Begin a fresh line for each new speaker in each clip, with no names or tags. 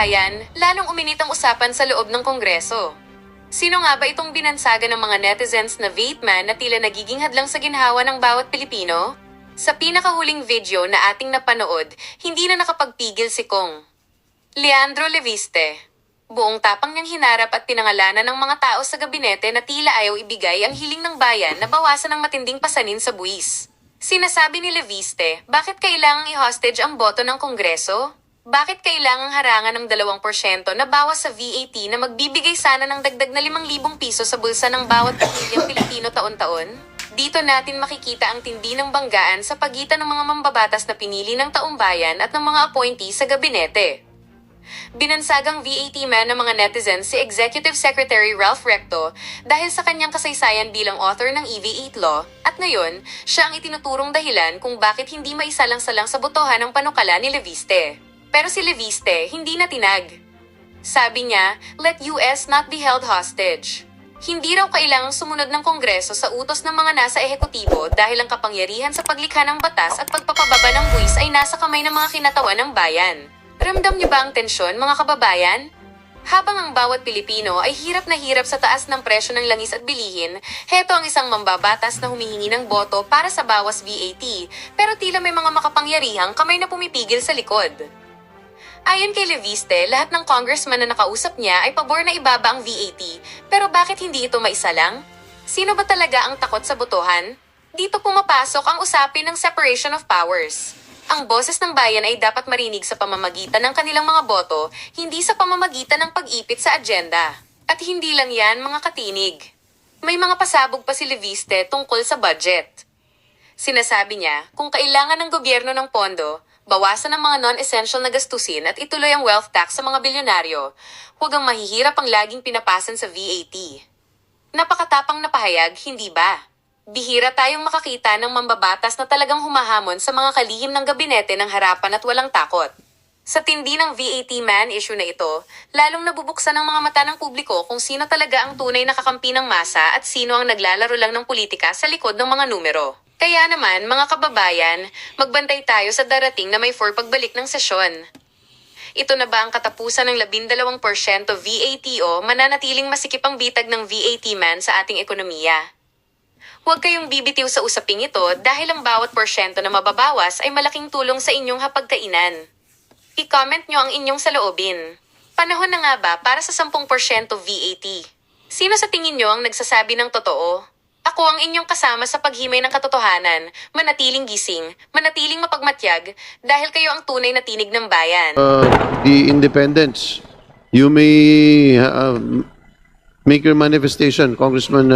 bayan, lalong uminit ang usapan sa loob ng Kongreso. Sino nga ba itong binansagan ng mga netizens na vape man na tila nagiging hadlang sa ginhawa ng bawat Pilipino? Sa pinakahuling video na ating napanood, hindi na nakapagpigil si Kong Leandro Leviste. Buong tapang niyang hinarap at pinangalanan ng mga tao sa gabinete na tila ayaw ibigay ang hiling ng bayan na bawasan ng matinding pasanin sa buwis. Sinasabi ni Leviste, bakit kailangang i-hostage ang boto ng Kongreso? Bakit kailangang harangan ng 2% na bawas sa VAT na magbibigay sana ng dagdag na 5,000 piso sa bulsa ng bawat pamilyang Pilipino taon-taon? Dito natin makikita ang tindi ng banggaan sa pagitan ng mga mambabatas na pinili ng taumbayan at ng mga appointee sa gabinete. Binansagang VAT man ng mga netizens si Executive Secretary Ralph Recto dahil sa kanyang kasaysayan bilang author ng EV8 law at ngayon, siya ang itinuturong dahilan kung bakit hindi maisalang-salang sa botohan ng panukala ni Leviste. Pero si Leviste hindi na tinag. Sabi niya, let US not be held hostage. Hindi raw kailangang sumunod ng Kongreso sa utos ng mga nasa ehekutibo dahil ang kapangyarihan sa paglikha ng batas at pagpapababa ng buwis ay nasa kamay ng mga kinatawan ng bayan. Ramdam niyo ba ang tensyon, mga kababayan? Habang ang bawat Pilipino ay hirap na hirap sa taas ng presyo ng langis at bilihin, heto ang isang mambabatas na humihingi ng boto para sa bawas VAT, pero tila may mga makapangyarihang kamay na pumipigil sa likod. Ayon kay Leviste, lahat ng congressman na nakausap niya ay pabor na ibaba ang VAT, pero bakit hindi ito maisalang? Sino ba talaga ang takot sa botohan? Dito pumapasok ang usapin ng separation of powers. Ang boses ng bayan ay dapat marinig sa pamamagitan ng kanilang mga boto, hindi sa pamamagitan ng pag-ipit sa agenda. At hindi lang yan, mga katinig. May mga pasabog pa si Leviste tungkol sa budget. Sinasabi niya, kung kailangan ng gobyerno ng pondo, bawasan ang mga non-essential na gastusin at ituloy ang wealth tax sa mga bilyonaryo. Huwag ang mahihirap ang laging pinapasan sa VAT. Napakatapang na pahayag, hindi ba? Bihira tayong makakita ng mambabatas na talagang humahamon sa mga kalihim ng gabinete ng harapan at walang takot. Sa tindi ng VAT man issue na ito, lalong nabubuksan ng mga mata ng publiko kung sino talaga ang tunay na kakampi ng masa at sino ang naglalaro lang ng politika sa likod ng mga numero. Kaya naman, mga kababayan, magbantay tayo sa darating na may pagbalik ng sesyon. Ito na ba ang katapusan ng 12% VAT o mananatiling masikip ang bitag ng VAT man sa ating ekonomiya? Huwag kayong bibitiw sa usaping ito dahil ang bawat porsyento na mababawas ay malaking tulong sa inyong hapagkainan. I-comment nyo ang inyong saloobin. Panahon na nga ba para sa 10% VAT? Sino sa tingin nyo ang nagsasabi ng totoo? Ako ang inyong kasama sa paghimay ng katotohanan, manatiling gising, manatiling mapagmatyag, dahil kayo ang tunay na tinig ng bayan.
The independents, you may make your manifestation, Congressman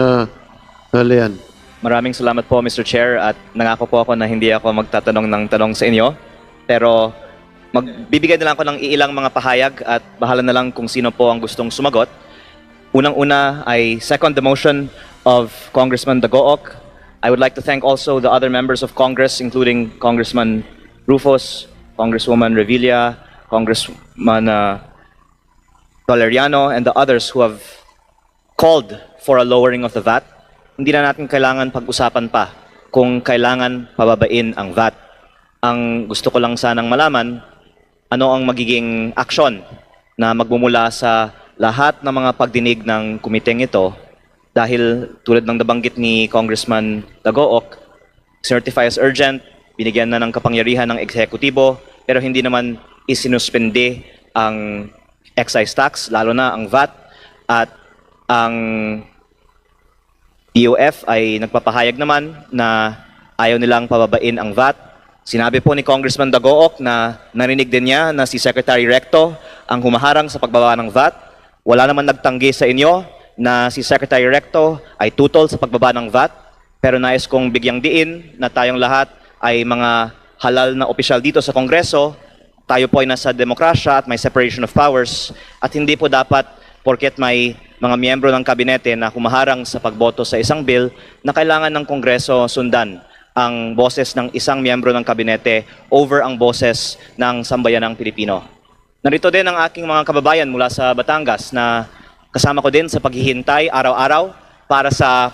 Lean.
Maraming salamat po, Mr. Chair, at nangako po ako na hindi ako magtatanong ng tanong sa inyo. Pero magbibigay na lang ako ng iilang mga pahayag at bahala na lang kung sino po ang gustong sumagot. Unang-una ay second the motion of Congressman Dagook. I would like to thank also the other members of Congress, including Congressman Rufus, Congresswoman Revilla, Congressman Toleriano, and the others who have called for a lowering of the VAT. Hindi na natin kailangan pag-usapan pa kung kailangan pababain ang VAT. Ang gusto ko lang sanang malaman, ano ang magiging aksyon na magmumula sa lahat ng mga pagdinig ng komiteng ito. Dahil tulad ng nabanggit ni Congressman Dagook, certify as urgent, binigyan na ng kapangyarihan ng eksekutibo, pero hindi naman isinuspende ang excise tax, lalo na ang VAT, at ang DOF ay nagpapahayag naman na ayaw nilang pababain ang VAT. Sinabi po ni Congressman Dagook na narinig din niya na si Secretary Recto ang humaharang sa pagbaba ng VAT. Wala naman nagtanggi sa inyo na si Secretary Recto ay tutol sa pagbaba ng VAT, pero nais kong bigyang diin na tayong lahat ay mga halal na opisyal dito sa Kongreso. Tayo po ay nasa demokrasya at may separation of powers at hindi po dapat porket may mga miyembro ng kabinete na humaharang sa pagboto sa isang bill na kailangan ng Kongreso sundan ang boses ng isang miyembro ng kabinete over ang boses ng sambayanang Pilipino. Narito din ang aking mga kababayan mula sa Batangas na kasama ko din sa paghihintay araw-araw para sa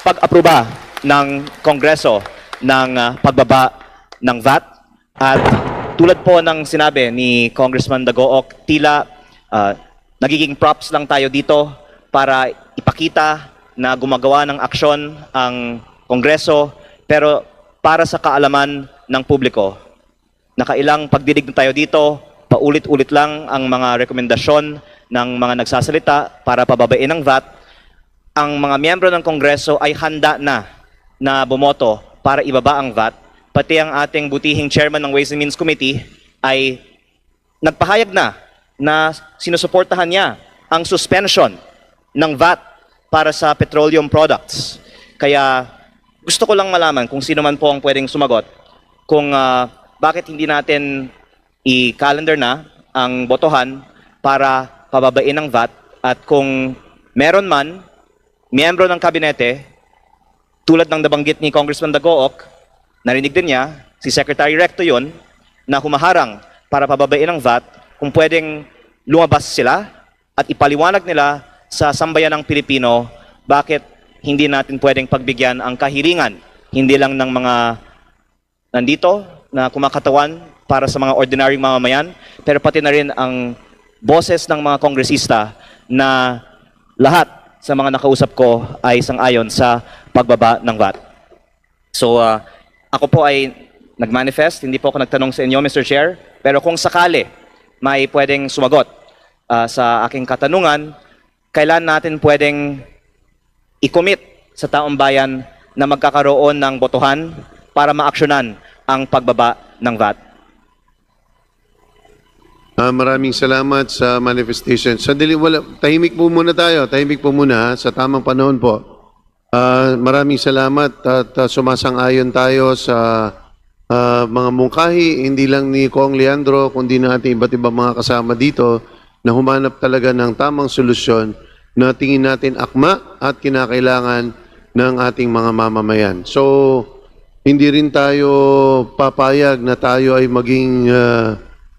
pag-aproba ng Kongreso ng pagbaba ng VAT. At tulad po ng sinabi ni Congressman Dagook, tila nagiging props lang tayo dito para ipakita na gumagawa ng aksyon ang Kongreso, pero para sa kaalaman ng publiko, nakailang pagdinig na tayo dito, paulit-ulit lang ang mga rekomendasyon ng mga nagsasalita para pababain ang VAT. Ang mga miyembro ng Kongreso ay handa na bumoto para ibaba ang VAT. Pati ang ating butihing chairman ng Ways and Means Committee ay nagpahayag na sinusuportahan niya ang suspension ng VAT para sa petroleum products. Kaya gusto ko lang malaman kung sino man po ang pwedeng sumagot kung bakit hindi natin i-calendar na ang botohan para pababain ang VAT, at kung meron man miyembro ng kabinete tulad ng nabanggit ni Congressman Dagook, narinig din niya, si Secretary Recto yun, na humaharang para pababain ang VAT, kung pwedeng lumabas sila at ipaliwanag nila sa sambayanang Pilipino bakit hindi natin pwedeng pagbigyan ang kahilingan, hindi lang ng mga nandito na kumakatawan para sa mga ordinaryong mamamayan, pero pati na rin ang boses ng mga kongresista na lahat sa mga nakausap ko ay sang-ayon sa pagbaba ng VAT. So, ako po ay nag-manifest, hindi po ako nagtanong sa inyo, Mr. Chair, pero kung sakali may pwedeng sumagot sa aking katanungan, kailan natin pwedeng i-commit sa taong bayan na magkakaroon ng botohan para maaksyonan ang pagbaba ng VAT?
Maraming salamat sa manifestation. Sandali, tahimik po muna tayo. Tahimik po muna sa tamang panahon po. Maraming salamat at sumasang-ayon tayo sa mga mungkahi, hindi lang ni Kong Leandro, kundi na ating iba't ibang mga kasama dito na humanap talaga ng tamang solusyon na tingin natin akma at kinakailangan ng ating mga mamamayan. So, hindi rin tayo papayag na tayo ay maging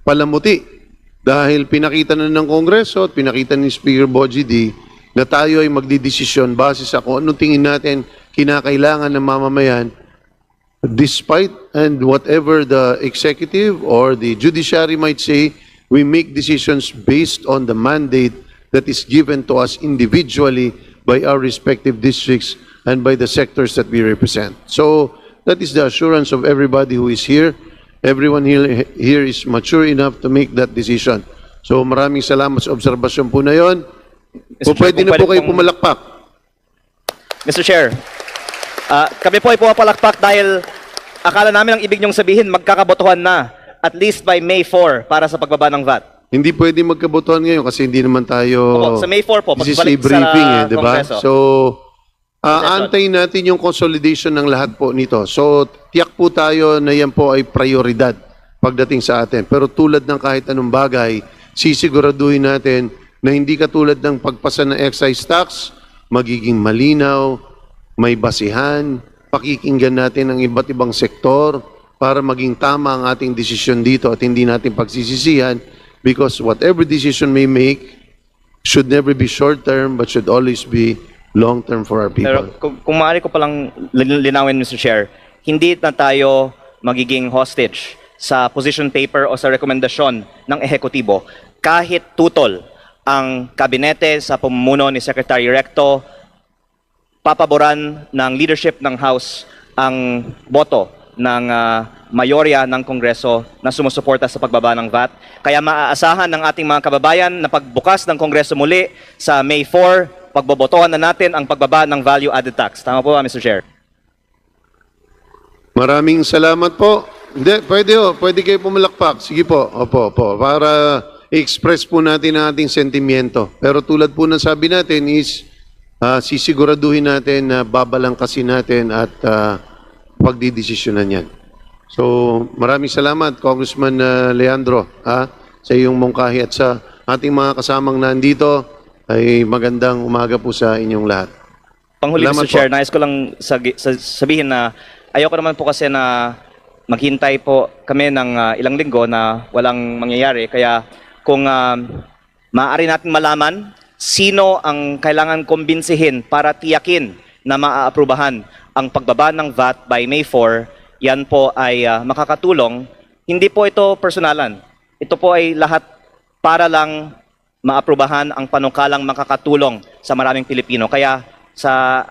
palamuti dahil pinakita na ng Kongreso at pinakita ni Speaker Bogie D na tayo ay magdidesisyon base sa kung anong tingin natin kinakailangan ng mamamayan, despite and whatever the executive or the judiciary might say, we make decisions based on the mandate that is given to us individually by our respective districts and by the sectors that we represent. So that is the assurance of everybody who is here. Everyone here is mature enough to make that decision. So maraming salamat sa obserbasyon po na yon. Kung pwede na po kayo pumalakpak.
Mr. Chair, kami po ay pumapalakpak dahil akala namin ang ibig niyong sabihin magkakabotohan na at least by May 4 para sa pagbaba ng VAT.
Hindi pwede magkabotohan ngayon kasi hindi naman tayo...
Opo, sa May 4 po,
this is a
pagbalik
briefing,
sa
di ba?
Kongreso.
So, aantayin natin yung consolidation ng lahat po nito. So, tiyak po tayo na yan po ay prioridad pagdating sa atin. Pero tulad ng kahit anong bagay, sisiguraduhin natin na hindi katulad ng pagpasa ng excise tax, magiging malinaw, may basihan, pakikinggan natin ang iba't ibang sektor para maging tama ang ating desisyon dito at hindi natin pagsisisihan, because whatever decision we make should never be short-term but should always be long-term for our
Pero
people.
kung maaari ko palang linawin, Mr. Chair, hindi na tayo magiging hostage sa position paper o sa rekomendasyon ng ehekutibo. Kahit tutol ang kabinete sa pamumuno ni Secretary Recto, papaboran ng leadership ng House ang boto ng mayorya ng Kongreso na sumusuporta sa pagbaba ng VAT. Kaya maaasahan ng ating mga kababayan na pagbukas ng Kongreso muli sa May 4, pagbobotohan na natin ang pagbaba ng value-added tax. Tama po ba, Mr. Chair?
Maraming salamat po. Hindi, pwede kayo pumalakpak. Sige po, opo, para i-express po natin ang ating sentimiento. Pero tulad po ng sabi natin is, sisiguraduhin natin na babalangkasin natin at pagdidesisyonan yan. So, maraming salamat, Congressman Leandro, sa iyong mungkahi at sa ating mga kasamang nandito. Ay magandang umaga po sa inyong lahat.
Panghuli,
Salamat
Mr. Chair,
po.
nais ko lang sabihin na ayoko naman po kasi na maghintay po kami ng ilang linggo na walang mangyayari. Kaya kung maaari natin malaman sino ang kailangan kumbinsihin para tiyakin na maaaprubahan ang pagbaba ng VAT by May 4, yan po ay makakatulong hindi po ito personalan. Ito po ay lahat para lang maaprubahan ang panukalang makakatulong sa maraming Pilipino. Kaya sa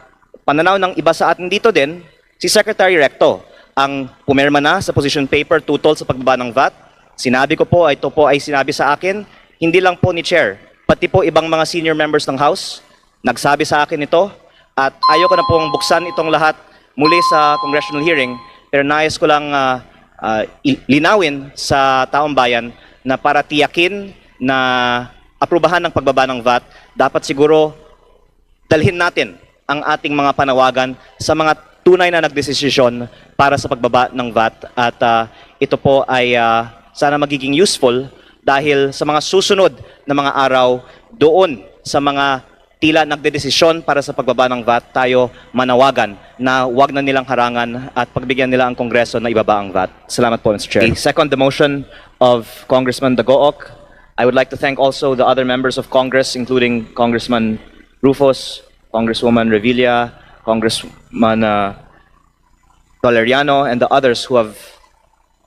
pananaw ng iba sa atin dito din, si Secretary Recto ang pumirma na sa position paper tutol sa pagbaba ng VAT. Sinabi ko po, ito po ay sinabi sa akin, hindi lang po ni Chair, pati po ibang mga senior members ng House, nagsabi sa akin ito, at ayoko na pong buksan itong lahat muli sa congressional hearing, pero nais ko lang linawin sa taong bayan na para tiyakin na aprubahan ng pagbaba ng VAT, dapat siguro dalhin natin ang ating mga panawagan sa mga tunay na nagdesisyon para sa pagbaba ng VAT. At ito po ay sana magiging useful dahil sa mga susunod na mga araw doon sa mga tila nagdedesisyon para sa pagbaba ng VAT, tayo manawagan na wag na nilang harangan at pagbigyan nila ang Kongreso na ibaba ang VAT. Salamat po, Mr. Chair. Second, the motion of Congressman Dagook. I would like to thank also the other members of Congress, including Congressman Rufus, Congresswoman Revilla, Congressman Valeriano, and the others who have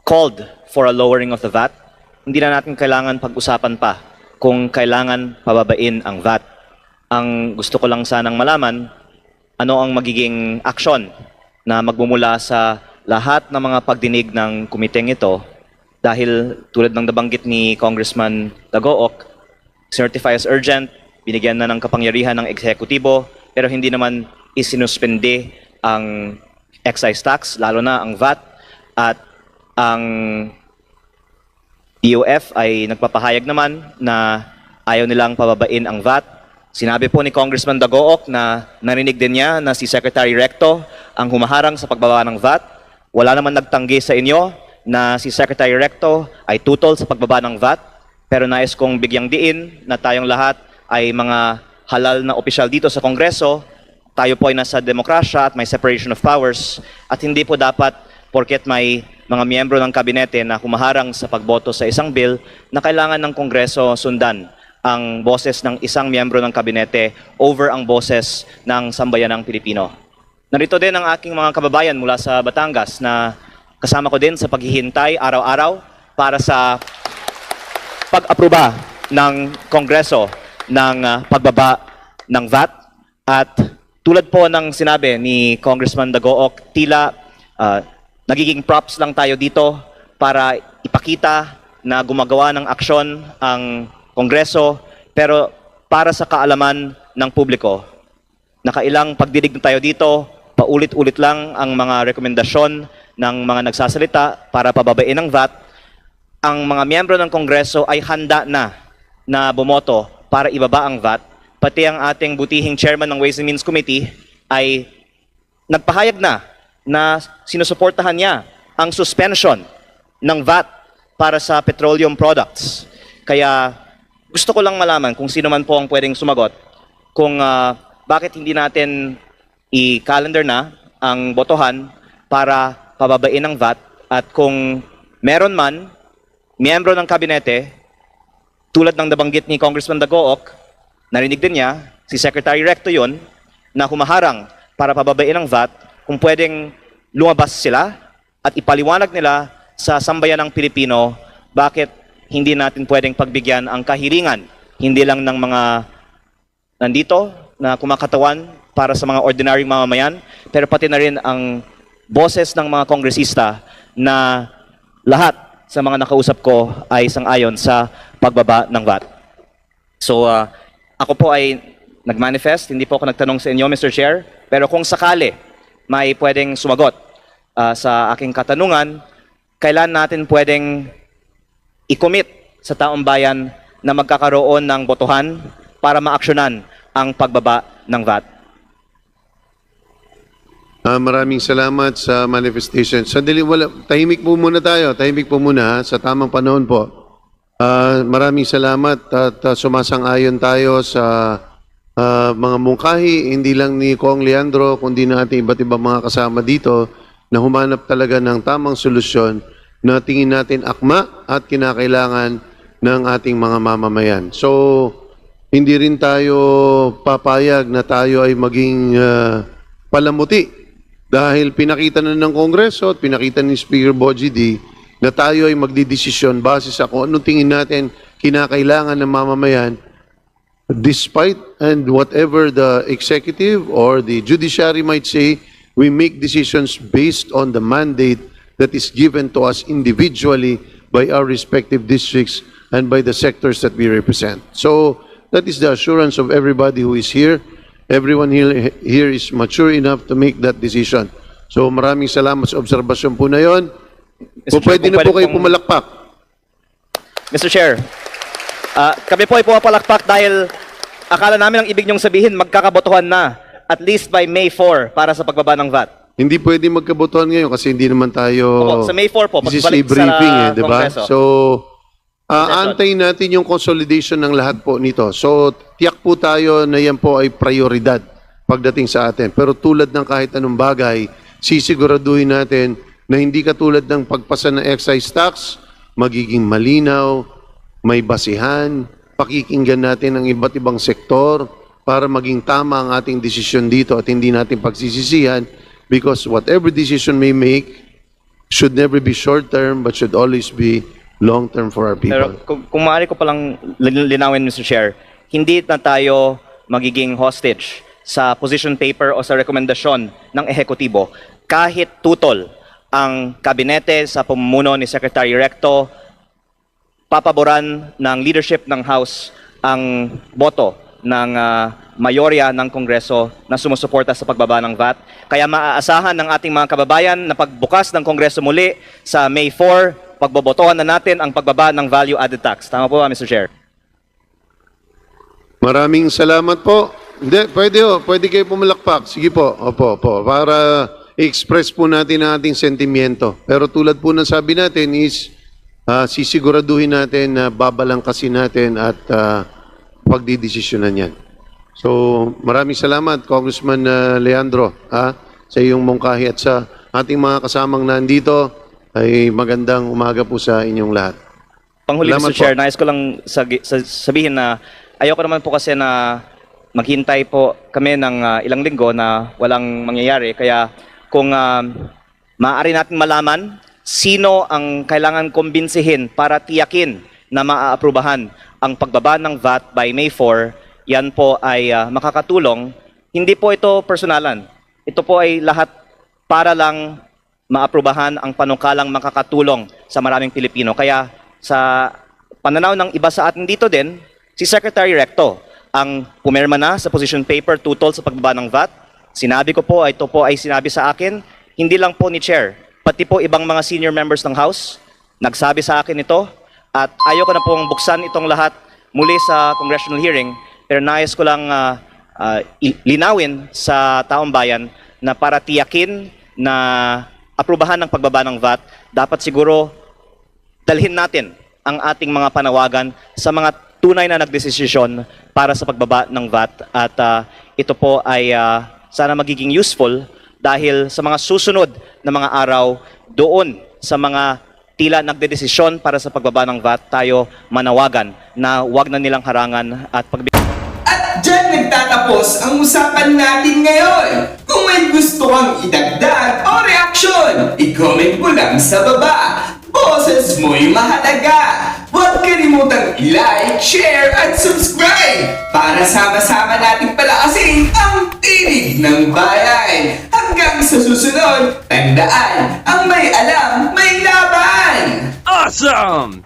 called for a lowering of the VAT. Hindi na natin kailangan pag-usapan pa kung kailangan pababain ang VAT. Ang gusto ko lang sanang malaman, ano ang magiging aksyon na magmumula sa lahat ng mga pagdinig ng komiteng ito, dahil tulad ng nabanggit ni Congressman Dagook, certify as urgent, binigyan na ng kapangyarihan ng eksekutibo, pero hindi naman isinuspende ang excise tax, lalo na ang VAT, at ang DOF ay nagpapahayag naman na ayaw nilang pababain ang VAT. Sinabi po ni Congressman Dagook na narinig din niya na si Secretary Recto ang humaharang sa pagbaba ng VAT. Wala naman nagtanggi sa inyo na si Secretary Recto ay tutol sa pagbaba ng VAT, pero nais kong bigyang diin na tayong lahat ay mga halal na opisyal dito sa Kongreso. Tayo po ay nasa demokrasya at may separation of powers, at hindi po dapat porket may mga miyembro ng kabinete na humaharang sa pagboto sa isang bill na kailangan ng Kongreso sundan ang boses ng isang miyembro ng kabinete over ang boses ng sambayanang Pilipino. Narito din ang aking mga kababayan mula sa Batangas na kasama ko din sa paghihintay araw-araw para sa pag-aproba ng Kongreso ng pagbaba ng VAT. At tulad po ng sinabi ni Congressman Dagook, tila nagiging props lang tayo dito para ipakita na gumagawa ng aksyon ang Kongreso, pero para sa kaalaman ng publiko, nakailang pagdidig na tayo dito, paulit-ulit lang ang mga rekomendasyon ng mga nagsasalita para pababain ang VAT. Ang mga miyembro ng Kongreso ay handa na bumoto para ibaba ang VAT. Pati ang ating butihing chairman ng Ways and Means Committee ay nagpahayag na sinusuportahan niya ang suspension ng VAT para sa petroleum products. Kaya gusto ko lang malaman kung sino man po ang pwedeng sumagot kung bakit hindi natin i-calendar na ang botohan para pababain ang VAT, at kung meron man miyembro ng kabinete tulad ng nabanggit ni Congressman Dagook, narinig din niya, si Secretary Recto yun, na humaharang para pababain ang VAT, kung pwedeng lumabas sila at ipaliwanag nila sa sambayanang Pilipino bakit hindi natin pwedeng pagbigyan ang kahilingan, hindi lang ng mga nandito na kumakatawan para sa mga ordinaryong mamamayan, pero pati na rin ang boses ng mga kongresista na lahat sa mga nakausap ko ay sang-ayon sa pagbaba ng VAT. So ako po ay nag-manifest, hindi po ako nagtanong sa inyo, Mr. Chair, pero kung sakali may pwedeng sumagot sa aking katanungan, kailan natin pwedeng i-commit sa taong bayan na magkakaroon ng botohan para maaksyonan ang pagbaba ng VAT?
Maraming salamat sa manifestation. Sandali, tahimik po muna tayo. Tahimik po muna sa tamang panahon po. Maraming salamat at sumasang-ayon tayo sa mga mungkahi, hindi lang ni Kong Leandro, kundi na ating iba't ibang mga kasama dito na humanap talaga ng tamang solusyon na tingin natin akma at kinakailangan ng ating mga mamamayan. So, hindi rin tayo papayag na tayo ay maging palamuti dahil pinakita na ng Kongreso at pinakita ni Speaker Bogie D na tayo ay magdidesisyon base sa kung anong tingin natin kinakailangan ng mamamayan, despite and whatever the executive or the judiciary might say, we make decisions based on the mandate that is given to us individually by our respective districts and by the sectors that we represent. So that is the assurance of everybody who is here. Everyone here is mature enough to make that decision. So maraming salamat sa obserbasyon po na yon.
Mr.
Po pwede
Chair,
na po
kung
kayo
pwede
pumalakpak.
Mr. Chair, kami po ay pumapalakpak dahil akala namin ang ibig niyong sabihin magkakabotohan na at least by May 4 para sa pagbaba ng VAT.
Hindi pwede magkabotohan ngayon kasi hindi naman tayo...
Opo, sa May 4 po,
This is a
pagbalik sa
briefing di ba?
Kongreso.
So, aantayin natin yung consolidation ng lahat po nito. So, tiyak po tayo na yan po ay prioridad pagdating sa atin. Pero tulad ng kahit anong bagay, sisiguraduhin natin na hindi katulad ng pagpasa ng excise tax, magiging malinaw, may basihan, pakikinggan natin ang iba't ibang sektor para maging tama ang ating desisyon dito at hindi natin pagsisisihan because whatever decision may make should never be short-term but should always be long-term for our
Pero
people.
kung maaari ko palang linawin, Mr. Chair, hindi na tayo magiging hostage sa position paper o sa rekomendasyon ng ehekutibo kahit tutol ang kabinete sa pamumuno ni Secretary Recto, papaboran ng leadership ng House ang boto ng mayorya ng Kongreso na sumusuporta sa pagbaba ng VAT. Kaya maaasahan ng ating mga kababayan na pagbukas ng Kongreso muli sa May 4, pagbobotohan na natin ang pagbaba ng value-added tax. Tama po ba, Mr. Chair?
Maraming salamat po. Hindi, pwede kayo pumalakpak. Sige po, opo, para i-express po natin ang ating sentimiento. Pero tulad po ng sabi natin is, sisiguraduhin natin na babalangkasin natin at pagdidesisyonan yan. So, maraming salamat, Congressman Leandro, sa iyong mungkahi at sa ating mga kasamang nandito ay magandang umaga po sa inyong lahat.
Panghuli,
Salamat
Mr. Chair,
po.
nais ko lang sabihin na ayoko naman po kasi na maghintay po kami ng ilang linggo na walang mangyayari. Kaya kung maaari natin malaman sino ang kailangan kumbinsihin para tiyakin na maaaprubahan ang pagbaba ng VAT by May 4, yan po ay makakatulong. Hindi po ito personalan. Ito po ay lahat para lang maaprubahan ang panukalang makakatulong sa maraming Pilipino. Kaya sa pananaw ng iba sa atin dito din, si Secretary Recto ang pumirma na sa position paper tutol sa pagbaba ng VAT. Sinabi ko po, ito po ay sinabi sa akin, hindi lang po ni Chair, pati po ibang mga senior members ng House, nagsabi sa akin ito, at ayoko na pong buksan itong lahat muli sa congressional hearing, pero nais ko lang linawin sa taong bayan na para tiyakin na aprubahan ng pagbaba ng VAT, dapat siguro dalhin natin ang ating mga panawagan sa mga tunay na nagdesisyon para sa pagbaba ng VAT. At ito po ay sana magiging useful dahil sa mga susunod na mga araw doon sa mga tila nagdedesisyon para sa pagbaba ng VAT, tayo manawagan na wag na nilang harangan at
At dyan nagtatapos ang usapan natin ngayon. Kung may gusto kang idagdag o reaksyon, i-comment mo lang sa baba. Boses mo'y mahalaga. Huwag kalimutang i-like, share, at subscribe para sama-sama nating palakasin ang tinig ng bayan. Hanggang sa susunod, tandaan, ang may alam, may laban!
Awesome!